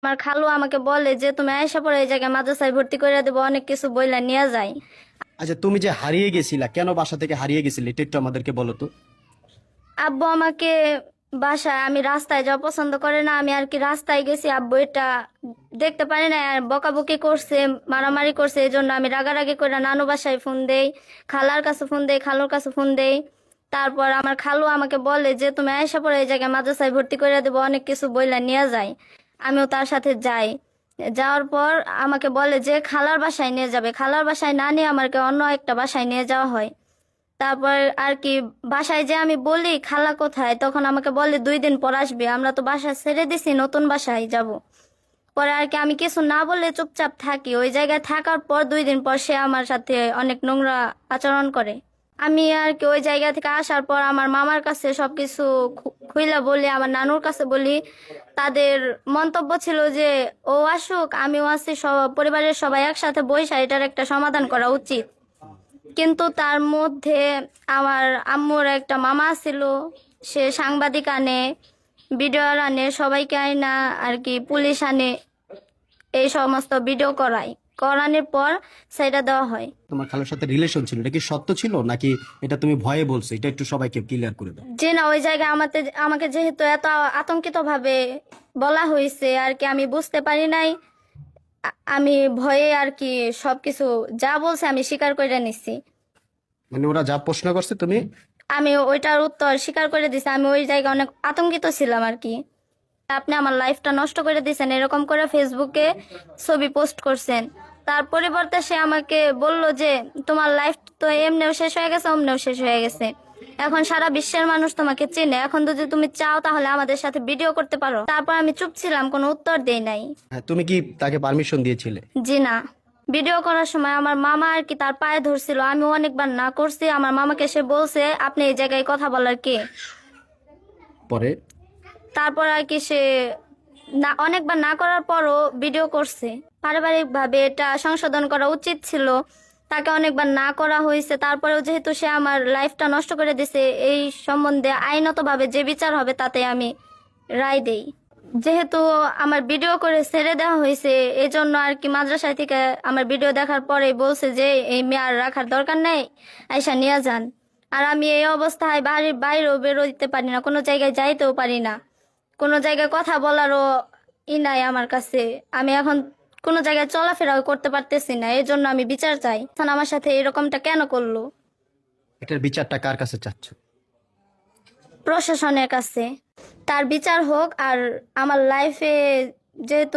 আমার খালু আমাকে বলে যে তুমি আয়সা পরে এই জায়গায় মাদ্রাসায় ভর্তি করে দেবো, অনেক কিছু বইলা নিয়ে যায়। আচ্ছা, তুমি যে হারিয়ে গেছিলা, কেন বাসা থেকে হারিয়ে গেছিলে এটা একটু আমাদেরকে বলো তো। আব্বু আমাকে বাসায়, আমি রাস্তায় যাওয়া পছন্দ করে না, আমি আর কি রাস্তায় গেছি, আব্বু এটা দেখতে পারে না আর বকাবকি করছে, মারামারি করছে, এই জন্য আমি রাগারাগি করে নানু বাসায় ফোন দেই, খালার কাছে ফোন দেই, খালুর কাছে ফোন দেই। তারপর আমার খালু আমাকে বলে যে তুমি আয়সা পরে এই জায়গায় মাদ্রাসায় ভর্তি করে দেবো, অনেক কিছু বইলা নিয়ে যায়। আমিও তার সাথে যাই। যাওয়ার পর আমাকে বলে যে খালার বাসায় নিয়ে যাবে, খালার বাসায় না নিয়ে আমাকে অন্য একটা বাসায় নিয়ে যাওয়া হয়। তারপর আর কি বাসায় যে আমি বলি খালা কোথায়, তখন আমাকে বলে 2 দিন পর আসবে, আমরা তো বাসা ছেড়ে দিছি, নতুন বাসায় যাব। পরে আর কি আমি কিছু না বলে চুপচাপ থাকি। ওই জায়গায় থাকার পর 2 দিন পর সে আমার সাথে অনেক নোংরা আচরণ করে। আমি আর কি ওই জায়গা থেকে আসার পর আমার মামার কাছে সবকিছু খুইলা বলি, আমার নানুর কাছে বলি। তাদের মন্তব্য ছিল যে ও আসুক, আমিও আছি, সব পরিবারের সবাই একসাথে বইসা এটার একটা সমাধান করা উচিত। কিন্তু তার মধ্যে আমার আম্মুর একটা মামা ছিল, সে সাংবাদিক আনে, ভিডিও আনে, সবাইকে আইনা আর কি পুলিশ আনে, এই সমস্ত ভিডিও করানোর পর সেটা দেওয়া হয়। তোমার খালার সাথে রিলেশন ছিল, এটা কি সত্য ছিল নাকি এটা তুমি ভয়ে বলছো? এটা একটু সবাইকে ক্লিয়ার করে দাও। যে না, ওই জায়গায় আমাকে যেহেতু এত আতঙ্কিত ভাবে বলা হয়েছে আর কি, আমি বুঝতে পারি নাই। আমি ভয়ে আর কি সবকিছু যা বলছে আমি স্বীকার করে নিচ্ছি। মানে ওরা যা প্রশ্ন করছে তুমি? আমি ওইটার উত্তর স্বীকার করে দিছি। আমি ওই জায়গায় অনেক আতঙ্কিত ছিলাম আর কি। আপনি আমার লাইফটা নষ্ট করে দিয়েছেন, এরকম করে ফেসবুকে ছবি পোস্ট করছেন। তার পরিবর্তে সে আমাকে বলল যে তোমার লাইফ তো এমনিও শেষ হয়ে গেছে, অমনিও শেষ হয়ে গেছে, এখন সারা বিশ্বের মানুষ তোমাকে চেনে, এখন যদি তুমি চাও তাহলে আমাদের সাথে ভিডিও করতে পারো। তারপর আমি চুপ ছিলাম, কোনো উত্তর দেই নাই। হ্যাঁ, তুমি কি তাকে পারমিশন দিয়েছিলে? জি না। ভিডিও করার সময় আমার মামা আর কি তার পায়ে ধরছিল, আমি অনেকবার না করছি। আমার মামাকে সে বলছে আপনি এই জায়গায় কথা বলার কে। পরে? তারপর আর কি সে না, অনেকবার না করার পরও ভিডিও করছে। পারিবারিক ভাবে এটা সংশোধন করা উচিত ছিল, তাকে অনেকবার না করা হয়েছে। তারপরেও যেহেতু সে আমার লাইফটা নষ্ট করে দিছে, এই সম্বন্ধে আইনত ভাবে যে বিচার হবে তাতে আমি রায় দেই। যেহেতু আমার ভিডিও করে ছেড়ে দেওয়া হয়েছে, এই জন্য আর কি মাদ্রাসায় থেকে আমার ভিডিও দেখার পরে বলছে যে এই মেয়ে আর রাখার দরকার নেই, আয়সা নিয়ে যান। আর আমি এই অবস্থায় বাড়ির বাইরেও বেরোতে পারি না, কোনো জায়গায় যাইতেও পারি না, কোনো জায়গায় কথা বলারও নাই আমার কাছে। আমি এখন কোনো জায়গায় চলাফেরাও করতে পারতেছি না, এই জন্য আমি বিচার চাই। এখন আমার সাথে এরকমটা কেন করলো? এটার বিচারটা কার কাছে চাচ্ছ? প্রশাসনের কাছে। তার বিচার হোক। আর আমার লাইফে যেহেতু